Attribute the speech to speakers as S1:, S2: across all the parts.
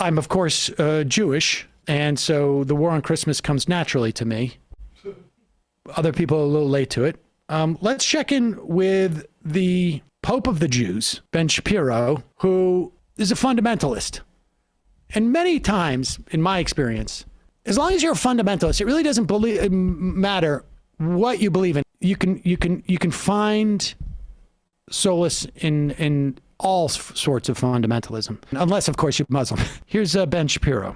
S1: I'm, of course, Jewish, and so the war on Christmas comes naturally to me. Other people are a little late to it. Let's check in with the Pope of the Jews, Ben Shapiro, who is a fundamentalist. And many times, in my experience, as long as you're a fundamentalist, it really doesn't matter what you believe in. You can find solace in all sorts of fundamentalism, unless, of course, you're Muslim. Here's Ben Shapiro.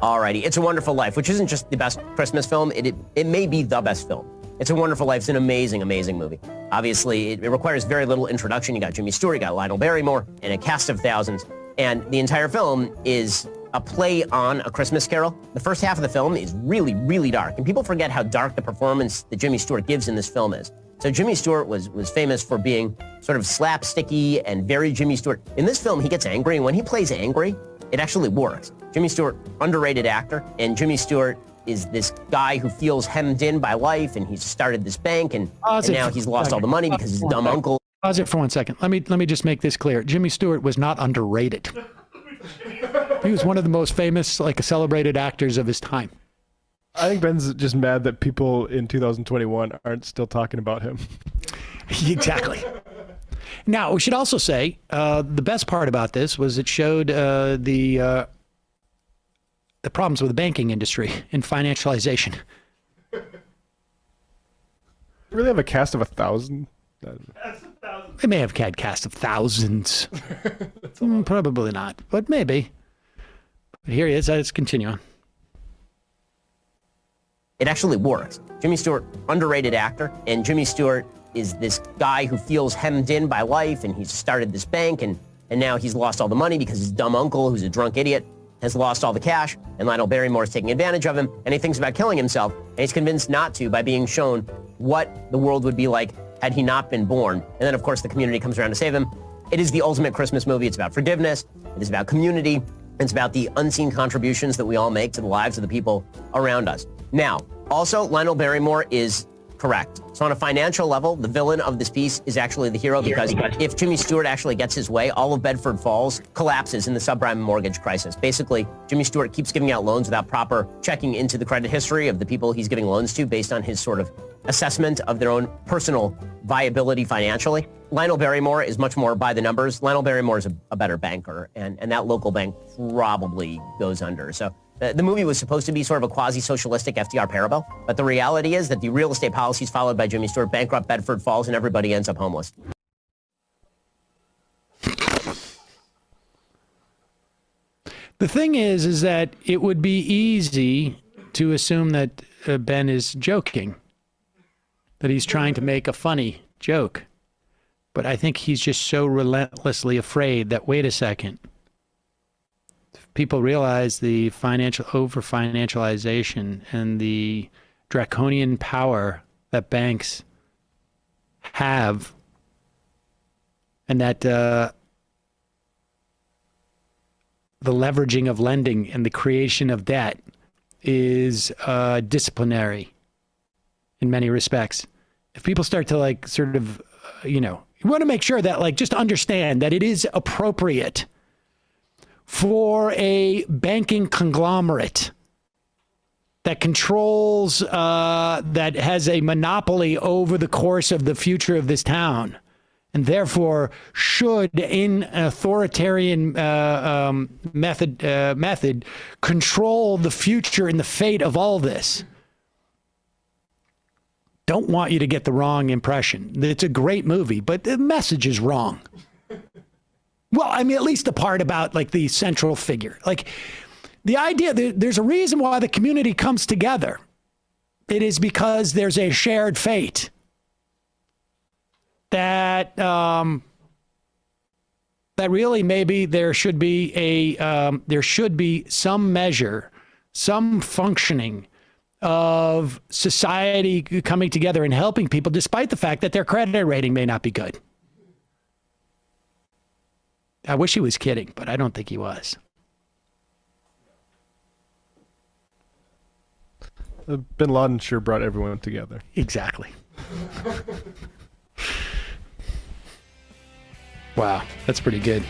S2: Alrighty, It's a Wonderful Life, which isn't just the best Christmas film, it may be the best film. It's a Wonderful Life. It's an amazing, amazing movie. Obviously, it requires very little introduction. You got Jimmy Stewart, you got Lionel Barrymore, and a cast of thousands. And the entire film is a play on A Christmas Carol. The first half of the film is really, really dark. And people forget how dark the performance that Jimmy Stewart gives in this film is. So Jimmy Stewart was famous for being sort of slapsticky and very Jimmy Stewart. In this film, he gets angry, and when he plays angry, it actually works. Jimmy Stewart, underrated actor, and Jimmy Stewart is this guy who feels hemmed in by life, and he's started this bank, and now he's lost all the money because his dumb uncle.
S1: Pause it for 1 second. Let me just make this clear. Jimmy Stewart was not underrated. He was one of the most famous, celebrated actors of his time.
S3: I think Ben's just mad that people in 2021 aren't still talking about him.
S1: Exactly. Now, we should also say the best part about this was it showed the problems with the banking industry and financialization.
S3: Really have a cast of 1,000?
S1: They may have had cast of thousands. Probably not, but maybe. But here he is. Let's continue on.
S2: It actually works. Jimmy Stewart, underrated actor, and Jimmy Stewart is this guy who feels hemmed in by life, and he's started this bank, and now he's lost all the money because his dumb uncle, who's a drunk idiot, has lost all the cash, and Lionel Barrymore is taking advantage of him, and he thinks about killing himself, and he's convinced not to by being shown what the world would be like had he not been born. And then, of course, the community comes around to save him. It is the ultimate Christmas movie. It's about forgiveness. It is about community. It's about the unseen contributions that we all make to the lives of the people around us. Now, also, Lionel Barrymore is correct. So on a financial level, the villain of this piece is actually the hero because if Jimmy Stewart actually gets his way, all of Bedford Falls collapses in the subprime mortgage crisis. Basically, Jimmy Stewart keeps giving out loans without proper checking into the credit history of the people he's giving loans to based on his sort of assessment of their own personal viability financially. Lionel Barrymore is much more by the numbers. Lionel Barrymore is a better banker, and that local bank probably goes under. So the movie was supposed to be sort of a quasi-socialistic FDR parable, but the reality is that the real estate policies followed by Jimmy Stewart bankrupt Bedford Falls, and everybody ends up homeless.
S1: The thing is that it would be easy to assume that Ben is joking, that he's trying to make a funny joke. But I think he's just so relentlessly afraid that, wait a second, people realize the over-financialization and the draconian power that banks have, and that the leveraging of lending and the creation of debt is disciplinary in many respects. If people start to you want to make sure that just understand that it is appropriate for a banking conglomerate that controls, that has a monopoly over the course of the future of this town, and therefore should, in an authoritarian method, control the future and the fate of all this. Don't want you to get the wrong impression. It's a great movie, but the message is wrong. Well, I mean, at least the part about the central figure. The idea that there's a reason why the community comes together. It is because there's a shared fate that that really maybe there should be some measure, some functioning of society coming together and helping people, despite the fact that their credit rating may not be good. I wish he was kidding, but I don't think he was.
S3: Bin Laden sure brought everyone together.
S1: Exactly. Wow, that's pretty good.